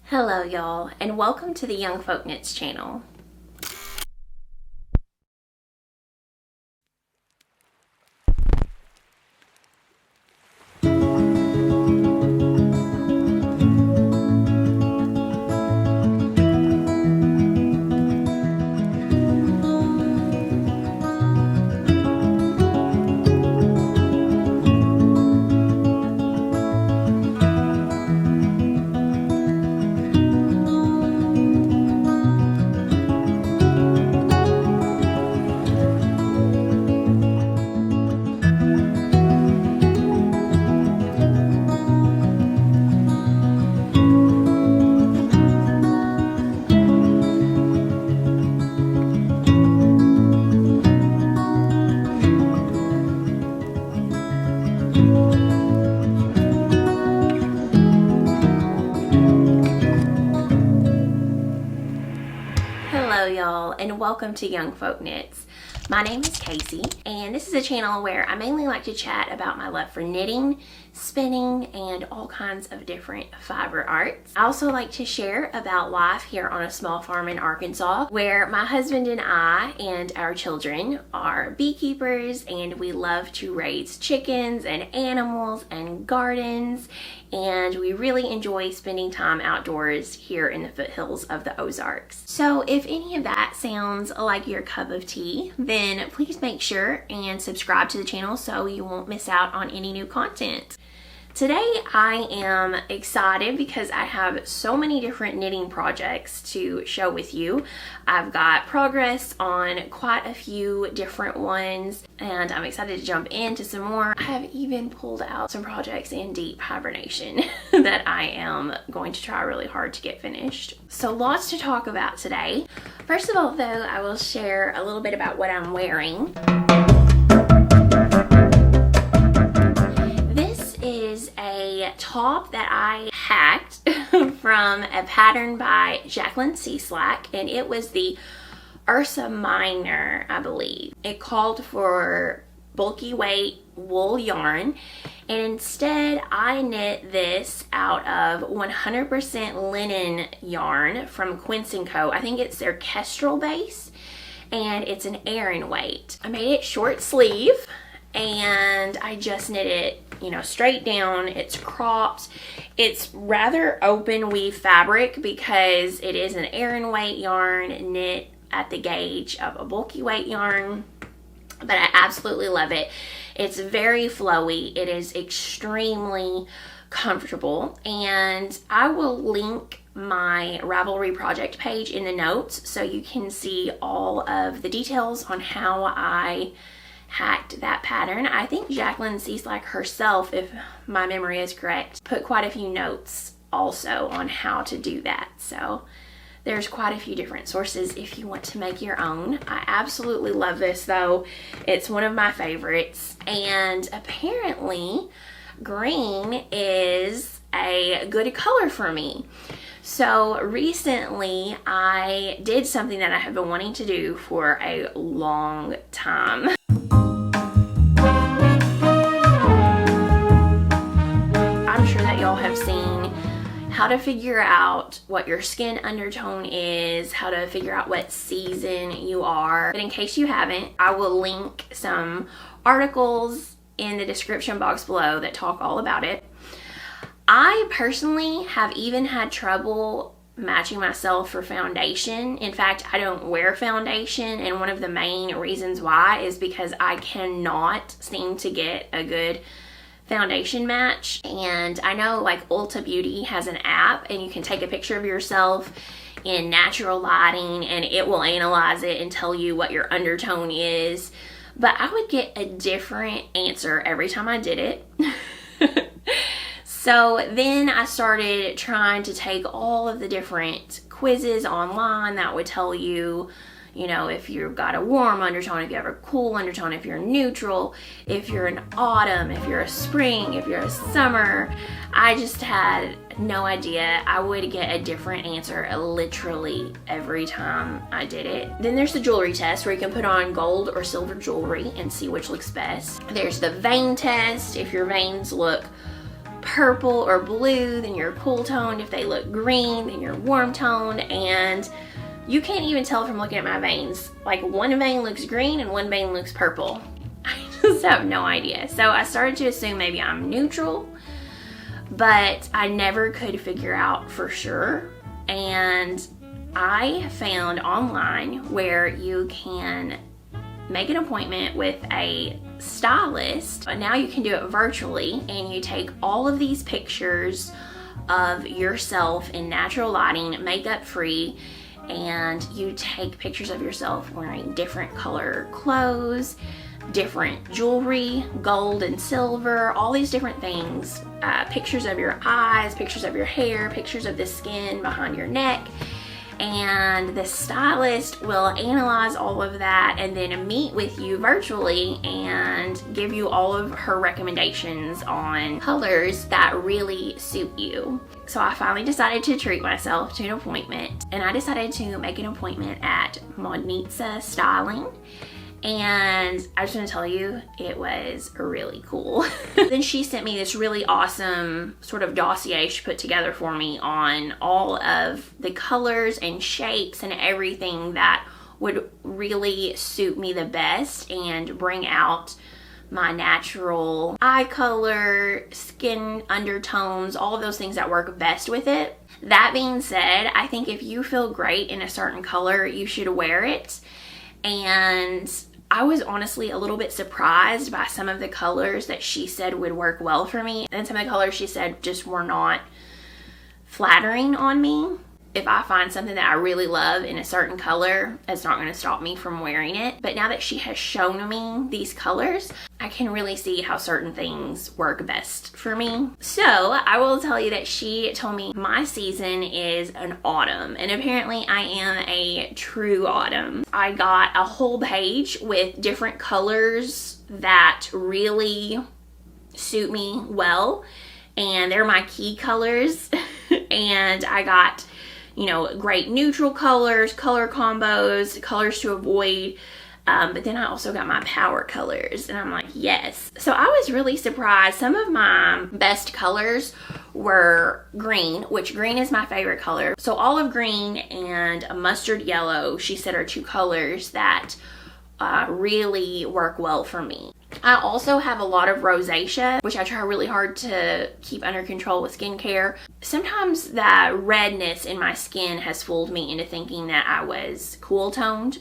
Hello y'all, and welcome to the YoungFolkKnits channel. Hello y'all, and welcome to YoungFolkKnits. My name is Casey, and this is a channel where I mainly like to chat about my love for knitting, spinning, and all kinds of different fiber arts. I also like to share about life here on a small farm in Arkansas, where my husband and I and our children are beekeepers, and we love to raise chickens and animals and gardens, and we really enjoy spending time outdoors here in the foothills of the Ozarks. So if any of that sounds like your cup of tea, then please make sure and subscribe to the channel so you won't miss out on any new content. Today I am excited because I have so many different knitting projects to share with you. I've got progress on quite a few different ones, and I'm excited to jump into some more. I have even pulled out some projects in deep hibernation that I am going to try really hard to get finished. So lots to talk about today. First of all though, I will share a little bit about what I'm wearing. A top that I hacked from a pattern by Jacqueline Cieslack, and it was the Ursa Miner, I believe. It called for bulky weight wool yarn, and instead I knit this out of 100% linen yarn from Quince & Co. I think it's their Kestrel base, and it's an Aran weight. I made it short sleeve, and I just knit it, you know, straight down. It's cropped. It's rather open weave fabric because it is an Aran weight yarn knit at the gauge of a bulky weight yarn, but I absolutely love it. It's very flowy. It is extremely comfortable, and I will link my Ravelry project page in the notes so you can see all of the details on how I hacked that pattern. I think Jacqueline Cieslack herself, if my memory is correct, put quite a few notes also on how to do that. So there's quite a few different sources if you want to make your own. I absolutely love this though. It's one of my favorites, and apparently green is a good color for me. So recently I did something that I have been wanting to do for a long time. Y'all have seen how to figure out what your skin undertone is, how to figure out what season you are. But in case you haven't, I will link some articles in the description box below that talk all about it. I personally have even had trouble matching myself for foundation. In fact, I don't wear foundation, and one of the main reasons why is because I cannot seem to get a good foundation match. And I know like Ulta Beauty has an app, and you can take a picture of yourself in natural lighting and it will analyze it and tell you what your undertone is, but I would get a different answer every time I did it. So then I started trying to take all of the different quizzes online that would tell you, you know, if you've got a warm undertone, if you have a cool undertone, if you're neutral, if you're an autumn, if you're a spring, if you're a summer. I just had no idea. I would get a different answer literally every time I did it. Then there's the jewelry test where you can put on gold or silver jewelry and see which looks best. There's the vein test. If your veins look purple or blue, then you're cool toned. If they look green, then you're warm toned. And you can't even tell from looking at my veins. Like one vein looks green and one vein looks purple. I just have no idea. So I started to assume maybe I'm neutral, but I never could figure out for sure. And I found online where you can make an appointment with a stylist. But now you can do it virtually, and you take all of these pictures of yourself in natural lighting, makeup free, and you take pictures of yourself wearing different color clothes, different jewelry, gold and silver, all these different things, pictures of your eyes, pictures of your hair, pictures of the skin behind your neck. And the stylist will analyze all of that and then meet with you virtually and give you all of her recommendations on colors that really suit you. So I finally decided to treat myself to an appointment, and I decided to make an appointment at Modnica Styling. And I just want to tell you, it was really cool. Then she sent me this really awesome sort of dossier she put together for me on all of the colors and shapes and everything that would really suit me the best and bring out my natural eye color, skin undertones, all of those things that work best with it. That being said, I think if you feel great in a certain color, you should wear it. And I was honestly a little bit surprised by some of the colors that she said would work well for me, and some of the colors she said just were not flattering on me. If I find something that I really love in a certain color, it's not going to stop me from wearing it. But now that she has shown me these colors, I can really see how certain things work best for me. So I will tell you that she told me my season is an autumn, and apparently I am a true autumn. I got a whole page with different colors that really suit me well, and they're my key colors. And I got, you know, great neutral colors, color combos, colors to avoid. But then I also got my power colors, and I'm like, yes. So I was really surprised. Some of my best colors were green, which green is my favorite color. So olive green and a mustard yellow, she said, are two colors that really work well for me. I also have a lot of rosacea, which I try really hard to keep under control with skincare. Sometimes the redness in my skin has fooled me into thinking that I was cool toned.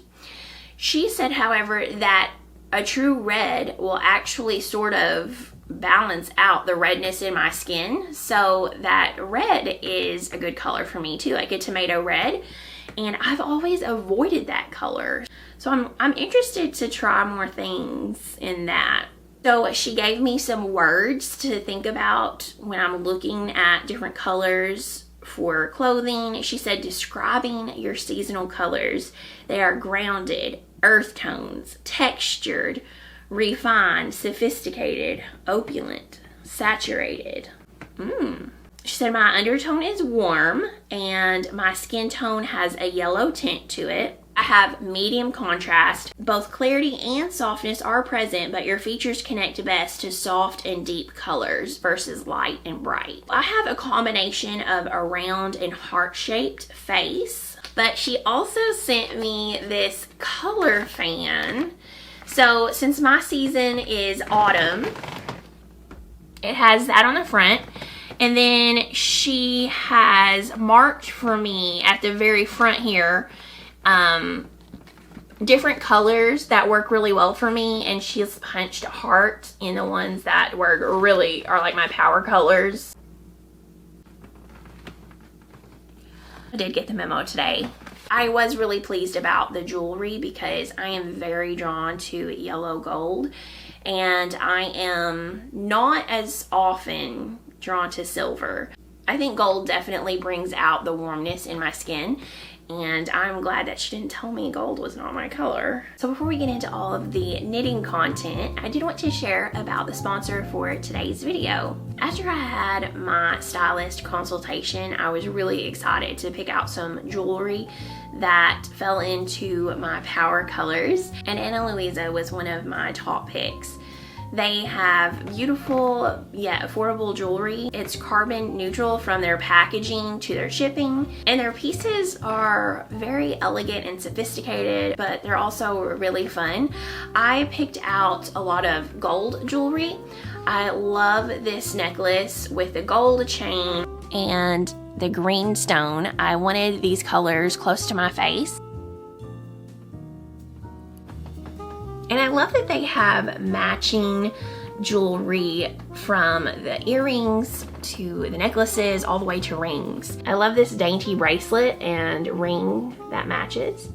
She said, however, that a true red will actually sort of balance out the redness in my skin, so that red is a good color for me too, like a tomato red. And I've always avoided that color. So I'm interested to try more things in that. So she gave me some words to think about when I'm looking at different colors for clothing. She said, describing your seasonal colors. They are grounded, earth tones, textured, refined, sophisticated, opulent, saturated. She said my undertone is warm and my skin tone has a yellow tint to it. I have medium contrast. Both clarity and softness are present, but your features connect best to soft and deep colors versus light and bright. I have a combination of a round and heart-shaped face, but she also sent me this color fan. So since my season is autumn, it has that on the front. And then she has marked for me at the very front here different colors that work really well for me, and she's punched a heart in the ones that really are like my power colors. I did get the memo today. I was really pleased about the jewelry because I am very drawn to yellow gold, and I am not as often drawn to silver. I think gold definitely brings out the warmness in my skin, and I'm glad that she didn't tell me gold was not my color. So before we get into all of the knitting content, I did want to share about the sponsor for today's video. After I had my stylist consultation, I was really excited to pick out some jewelry that fell into my power colors, and Ana Luisa was one of my top picks. They have beautiful yet affordable jewelry. It's carbon neutral from their packaging to their shipping, and their pieces are very elegant and sophisticated, but they're also really fun. I picked out a lot of gold jewelry. I love this necklace with the gold chain and the green stone. I wanted these colors close to my face. And I love that they have matching jewelry from the earrings to the necklaces all the way to rings. I love this dainty bracelet and ring that matches.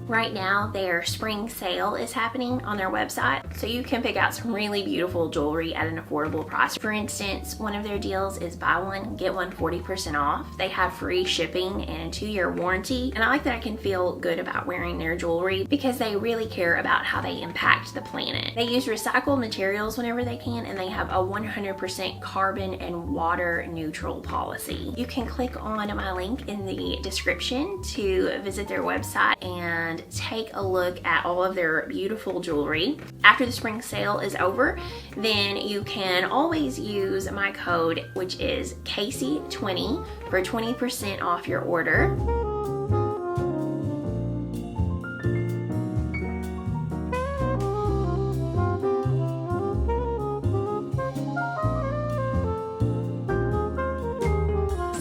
Right now, their spring sale is happening on their website, so you can pick out some really beautiful jewelry at an affordable price. For instance, one of their deals is buy one, get one 40% off. They have free shipping and 2-year warranty, and I like that I can feel good about wearing their jewelry because they really care about how they impact the planet. They use recycled materials whenever they can, and they have a 100% carbon and water neutral policy. You can click on my link in the description to visit their website and take a look at all of their beautiful jewelry. After the spring sale is over, then you can always use my code, which is Casey20, for 20% off your order.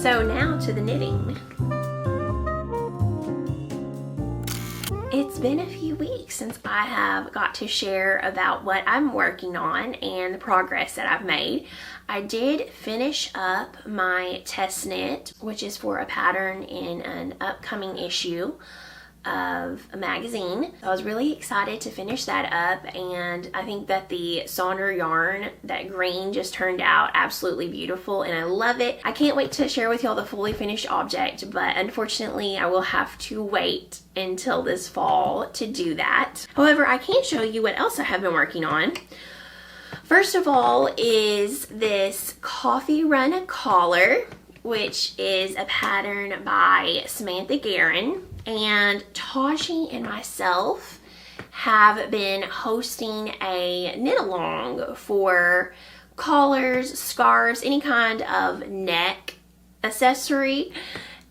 So now to the knitting. It's been a few weeks since I have got to share about what I'm working on and the progress that I've made. I did finish up my test knit, which is for a pattern in an upcoming issue of a magazine. I was really excited to finish that up, and I think that the Sonder yarn, that green, just turned out absolutely beautiful and I love it. I can't wait to share with y'all the fully finished object, but unfortunately I will have to wait until this fall to do that. However, I can show you what else I have been working on. First of all is this coffee run collar, which is a pattern by Samantha Guerin. And Taji and myself have been hosting a knit along for collars, scarves, any kind of neck accessory,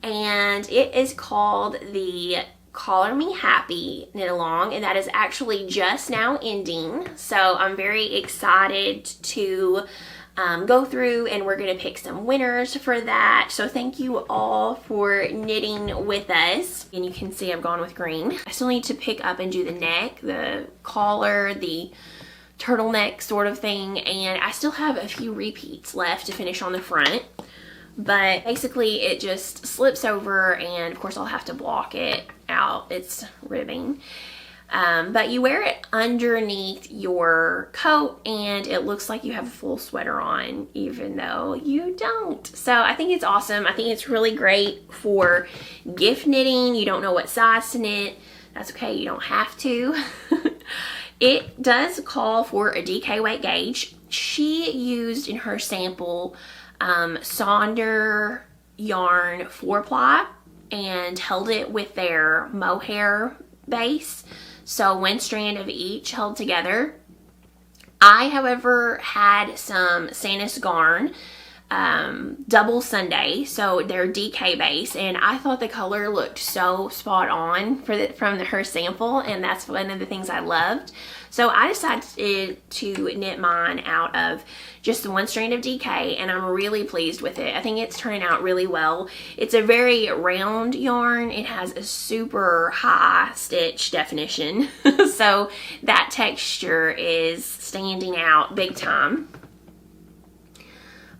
and it is called the Collar Me Happy knit along, and that is actually just now ending, so I'm very excited to go through, and we're going to pick some winners for that. So thank you all for knitting with us. And you can see I've gone with green. I still need to pick up and do the neck, the collar, the turtleneck sort of thing, and I still have a few repeats left to finish on the front. But basically it just slips over, and of course I'll have to block it out. It's ribbing. But you wear it underneath your coat and it looks like you have a full sweater on, even though you don't. So I think it's awesome. I think it's really great for gift knitting. You don't know what size to knit. That's okay, you don't have to. It does call for a DK weight gauge. She used in her sample Sonder yarn 4-ply and held it with their mohair base. So one strand of each held together. I, however, had some Sandnes garn, double Sunday, so their DK base, and I thought the color looked so spot on from her sample, and that's one of the things I loved. So I decided to knit mine out of just the one strand of DK, and I'm really pleased with it. I think it's turning out really well. It's a very round yarn. It has a super high stitch definition, so that texture is standing out big time.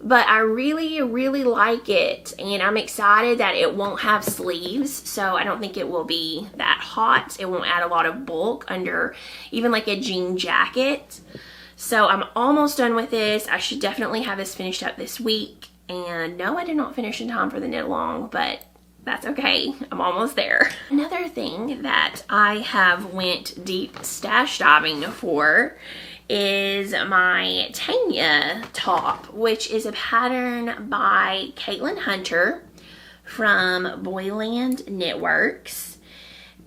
But I really, really like it, and I'm excited that it won't have sleeves, so I don't think it will be that hot. It won't add a lot of bulk under even like a jean jacket. So I'm almost done with this. I should definitely have this finished up this week. And no, I did not finish in time for the knit along, but that's okay. I'm almost there. Another thing that I have went deep stash diving for is my Tanya top, which is a pattern by Caitlin Hunter from Boyland Knitworks.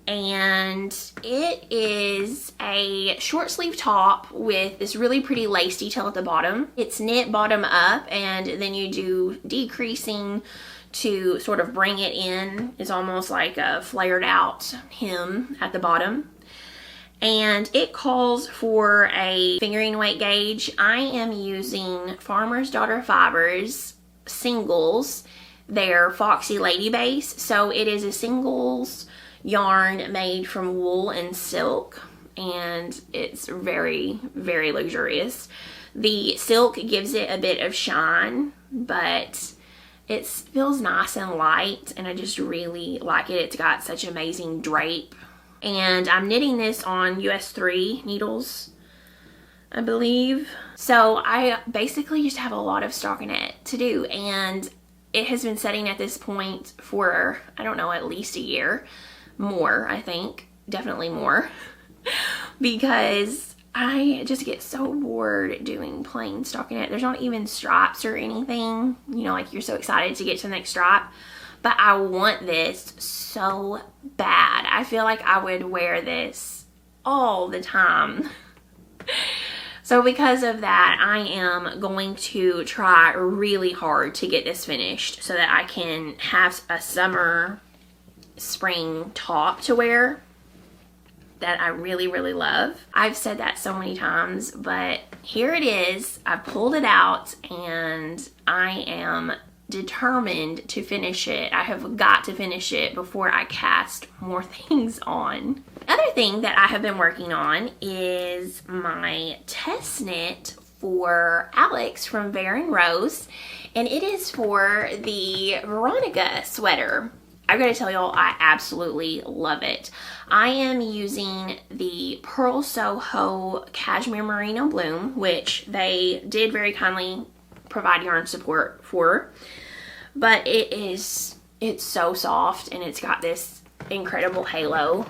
and it is a short sleeve top with this really pretty lace detail at the bottom. It's knit bottom up, and then you do decreasing to sort of bring it in. It's almost like a flared out hem at the bottom. And it calls for a fingering weight gauge. I am using Farmer's Daughter Fibers singles, their Foxy Lady base. So it is a singles yarn made from wool and silk, and it's very, very luxurious. The silk gives it a bit of shine, but it feels nice and light, and I just really like it. It's got such amazing drape. And I'm knitting this on US 3 needles, I believe. So I basically just have a lot of stockinette to do, and it has been setting at this point for, I don't know, at least a year. More, I think. Definitely more. Because I just get so bored doing plain stockinette. There's not even stripes or anything. You know, like you're so excited to get to the next stripe. But I want this so bad. I feel like I would wear this all the time. So because of that, I am going to try really hard to get this finished so that I can have a summer, spring top to wear that I really, really love. I've said that so many times, but here it is. I pulled it out, and I am determined to finish it. I have got to finish it before I cast more things on. Other thing that I have been working on is my test knit for Alex from Rose, and it is for the Veronica sweater. I've got to tell y'all, I absolutely love it. I am using the Pearl Soho Cashmere Merino Bloom, which they did very kindly provide yarn support for, but it's so soft, and it's got this incredible halo,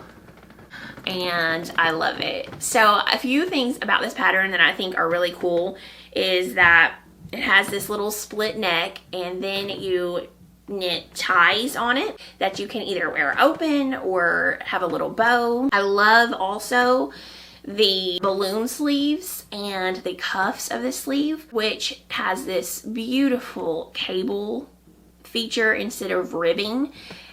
and I love it. So a few things about this pattern that I think are really cool is that it has this little split neck, and then you knit ties on it that you can either wear open or have a little bow. I love also the balloon sleeves and the cuffs of the sleeve, which has this beautiful cable feature instead of ribbing,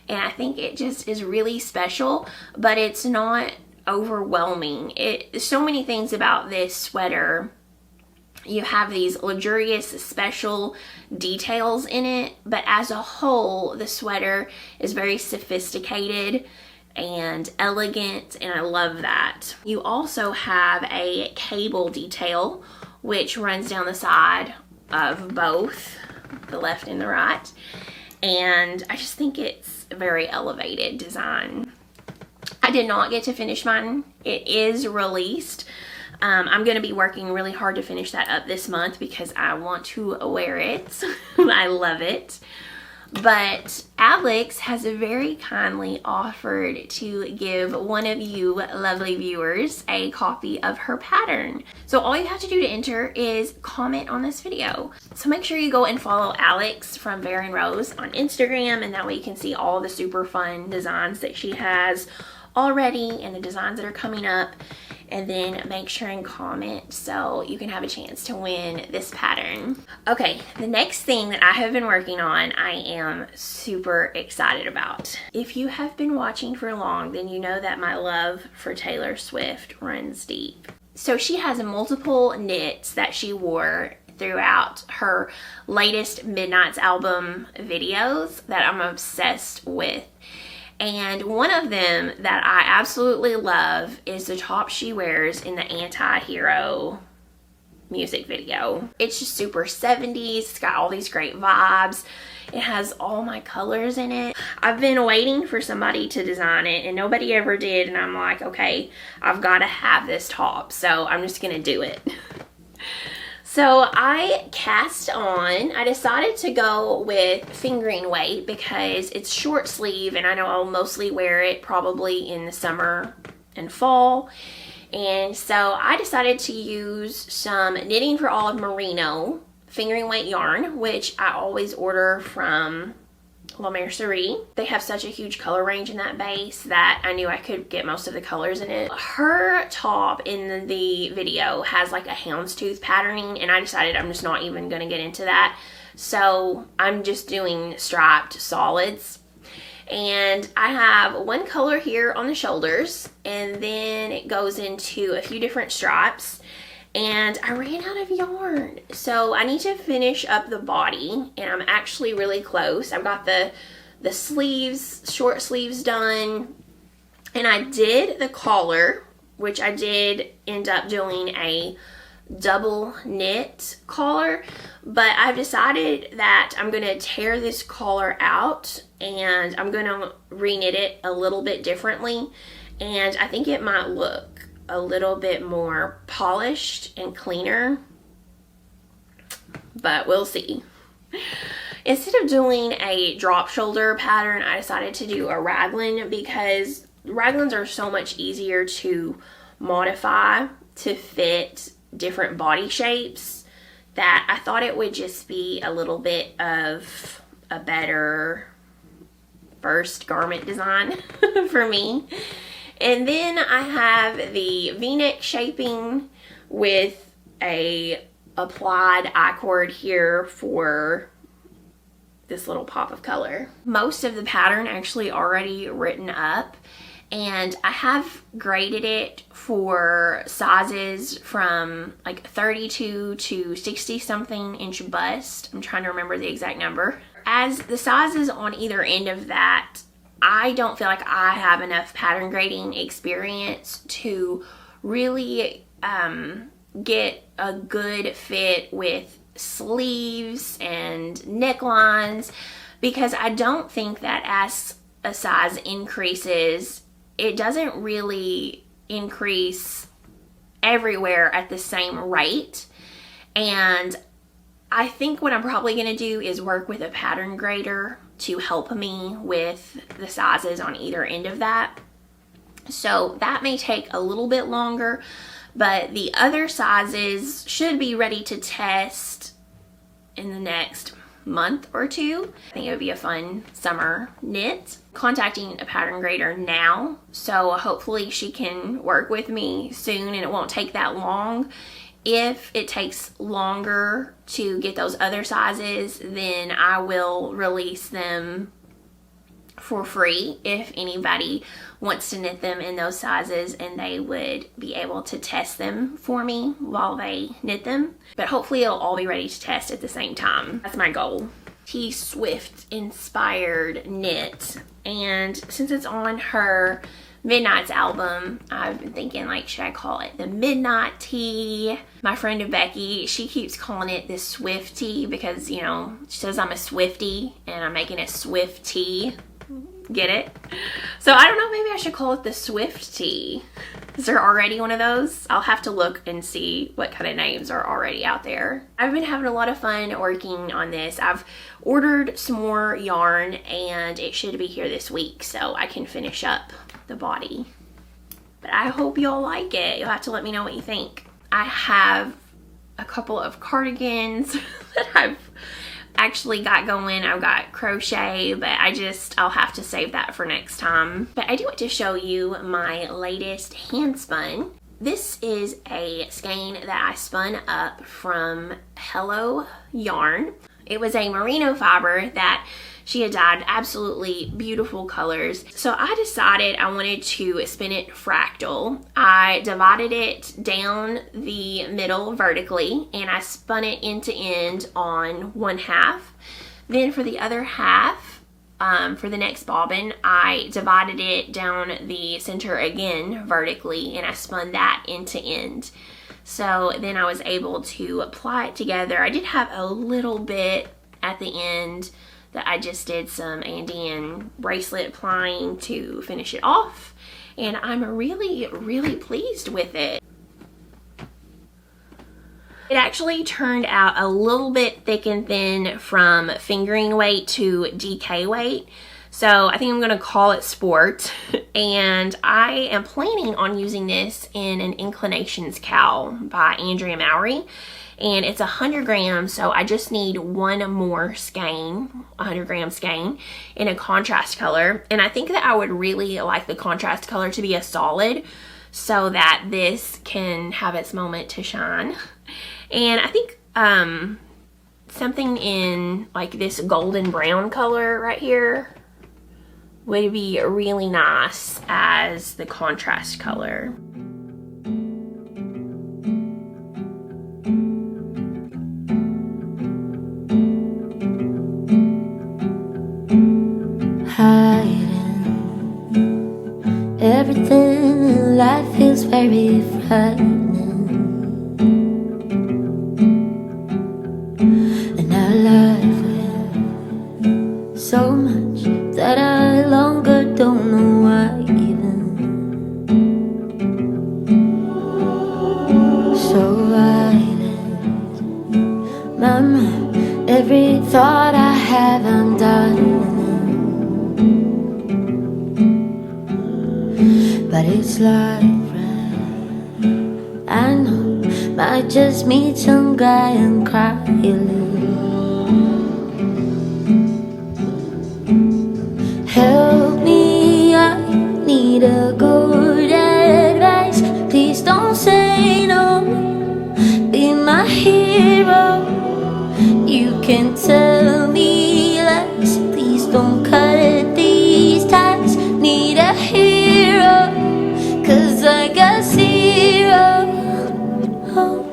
and I think it just is really special, but it's not overwhelming. So many things about this sweater. You have these luxurious special details in it, but as a whole, the sweater is very sophisticated and elegant, and I love that. You also have a cable detail which runs down the side of both the left and the right, and I just think it's a very elevated design. I did not get to finish mine. It is released. I'm going to be working really hard to finish that up this month because I want to wear it. I love it. But Alex has very kindly offered to give one of you lovely viewers a copy of her pattern. So all you have to do to enter is comment on this video. So make sure you go and follow Alex from Rose on Instagram, and that way you can see all the super fun designs that she has already and the designs that are coming up. And then make sure and comment so you can have a chance to win this pattern. Okay, the next thing that I have been working on, I am super excited about. If you have been watching for long, then you know that my love for Taylor Swift runs deep. So she has multiple knits that she wore throughout her latest Midnight's album videos that I'm obsessed with. And one of them that I absolutely love is the top she wears in the Anti-Hero music video. It's just super 70s. It's got all these great vibes. It has all my colors in it. I've been waiting for somebody to design it, and nobody ever did. And I'm like, okay, I've got to have this top. So I'm just going to do it. So I cast on, I decided to go with fingering weight because it's short sleeve, and I know I'll mostly wear it probably in the summer and fall. And so I decided to use some Knitting for Olive Merino fingering weight yarn, which I always order from La Mercerie. They have such a huge color range in that base that I knew I could get most of the colors in it. Her top in the video has like a houndstooth patterning, and I decided I'm just not even going to get into that. So I'm just doing striped solids. And I have one color here on the shoulders, and then it goes into a few different stripes. And I ran out of yarn, so I need to finish up the body, and I'm actually really close. I've got the sleeves, short sleeves done, and I did the collar, which I did end up doing a double knit collar, but I've decided that I'm going to tear this collar out and I'm going to reknit it a little bit differently, and I think it might look a little bit more polished and cleaner, but we'll see. Instead of doing a drop shoulder pattern, I decided to do a raglan because raglans are so much easier to modify to fit different body shapes that I thought it would just be a little bit of a better first garment design for me. And then I have the V-neck shaping with a applied I-cord here for this little pop of color. Most of the pattern actually already written up, and I have graded it for sizes from like 32 to 60 something inch bust. I'm trying to remember the exact number. As the sizes on either end of that, I don't feel like I have enough pattern grading experience to really get a good fit with sleeves and necklines, because I don't think that as a size increases, it doesn't really increase everywhere at the same rate. And I think what I'm probably going to do is work with a pattern grader to help me with the sizes on either end of that. So that may take a little bit longer, but the other sizes should be ready to test in the next month or two. I think it would be a fun summer knit. Contacting a pattern grader now, so hopefully she can work with me soon and it won't take that long. If it takes longer to get those other sizes, then I will release them for free if anybody wants to knit them in those sizes, and they would be able to test them for me while they knit them. But hopefully it'll all be ready to test at the same time. That's my goal. T-Swift inspired knit, and since it's on her Midnight's album, I've been thinking, like, should I call it the Midnight Tee? My friend Becky, she keeps calling it the Swift Tee because, you know, she says I'm a Swiftie and I'm making a Swift Tee. Get it? So I don't know, maybe I should call it the Swift Tee. Is there already one of those? I'll have to look and see what kind of names are already out there. I've been having a lot of fun working on this. I've ordered some more yarn and it should be here this week so I can finish up the body. But I hope y'all like it. You'll have to let me know what you think. I have a couple of cardigans that I've actually got going. I've got crochet, but I'll have to save that for next time. But I do want to show you my latest hand spun. This is a skein that I spun up from Hello Yarn. It was a merino fiber that she had dyed absolutely beautiful colors. So I decided I wanted to spin it fractal. I divided it down the middle vertically and I spun it end to end on one half. Then for the other half, for the next bobbin, I divided it down the center again vertically and I spun that end to end. So then I was able to apply it together. I did have a little bit at the end that I just did some Andean bracelet applying to finish it off, and I'm really, really pleased with it. It actually turned out a little bit thick and thin from fingering weight to DK weight, so I think I'm going to call it Sport, and I am planning on using this in an Inclinations cowl by Andrea Mowry. and it's 100 grams, so I just need one more skein, 100 gram skein in a contrast color. And I think that I would really like the contrast color to be a solid so that this can have its moment to shine. And I think something in like this golden brown color right here would be really nice as the contrast color. Hiding everything in life feels very frightening, and I love it so much that I longer don't know why even. So violent, my mind, every thought I have I'm dying. But it's like rain, I know, might just meet some guy and cry a little. Help me, I need a good advice. Please don't say no, be my hero. You can tell me lies, please don't cut these ties. Need a hero, 'cause I got zero hope.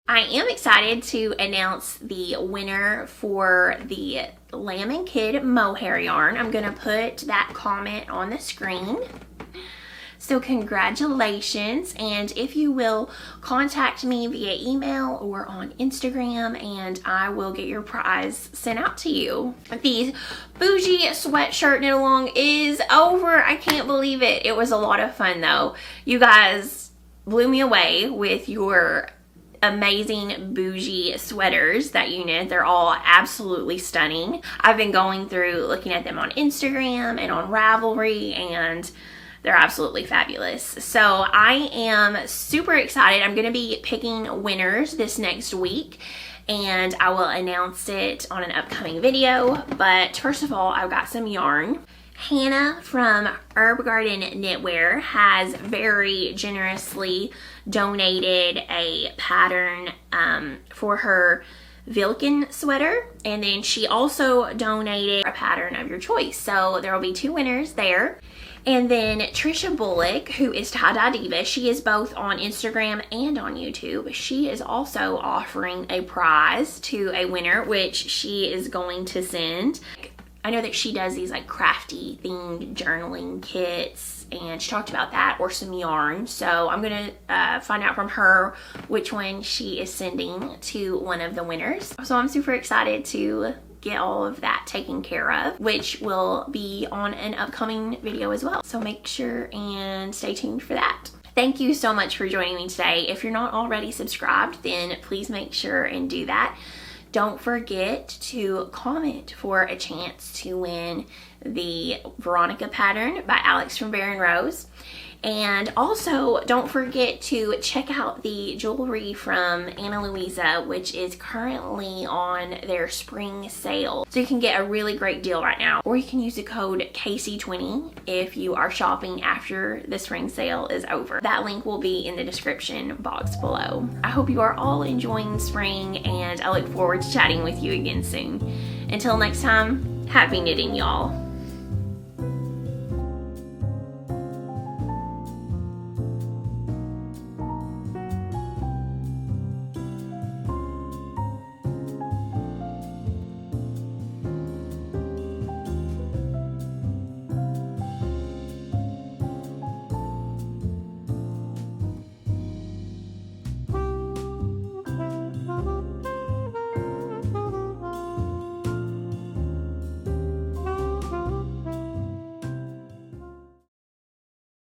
I am excited to announce the winner for the Lamb and Kid mohair yarn. I'm gonna put that comment on the screen. So congratulations, and if you will contact me via email or on Instagram, and I will get your prize sent out to you. The bougie sweatshirt knit along is over. I can't believe it. It was a lot of fun though. You guys blew me away with your amazing bougie sweaters that you knit. They're all absolutely stunning. I've been going through looking at them on Instagram and on Ravelry, and they're absolutely fabulous. So I am super excited. I'm going to be picking winners this next week, and I will announce it on an upcoming video. But first of all, I've got some yarn. Hannah from Herb Garden Knitwear has very generously donated a pattern for her Vilken sweater, and then she also donated a pattern of your choice. So there will be two winners there. And then Trisha Bullock, who is Tie Dye Diva, she is both on Instagram and on YouTube. She is also offering a prize to a winner, which she is going to send. I know that she does these like crafty themed journaling kits, and she talked about that, or some yarn. So I'm gonna find out from her which one she is sending to one of the winners. So I'm super excited to get all of that taken care of, which will be on an upcoming video as well. So make sure and stay tuned for that. Thank you so much for joining me today. If you're not already subscribed, then please make sure and do that. Don't forget to comment for a chance to win the Veronica pattern by Alex from Baron Rose. And also, don't forget to check out the jewelry from Ana Luisa, which is currently on their spring sale. So you can get a really great deal right now. Or you can use the code KC20 if you are shopping after the spring sale is over. That link will be in the description box below. I hope you are all enjoying spring, and I look forward to chatting with you again soon. Until next time, happy knitting, y'all.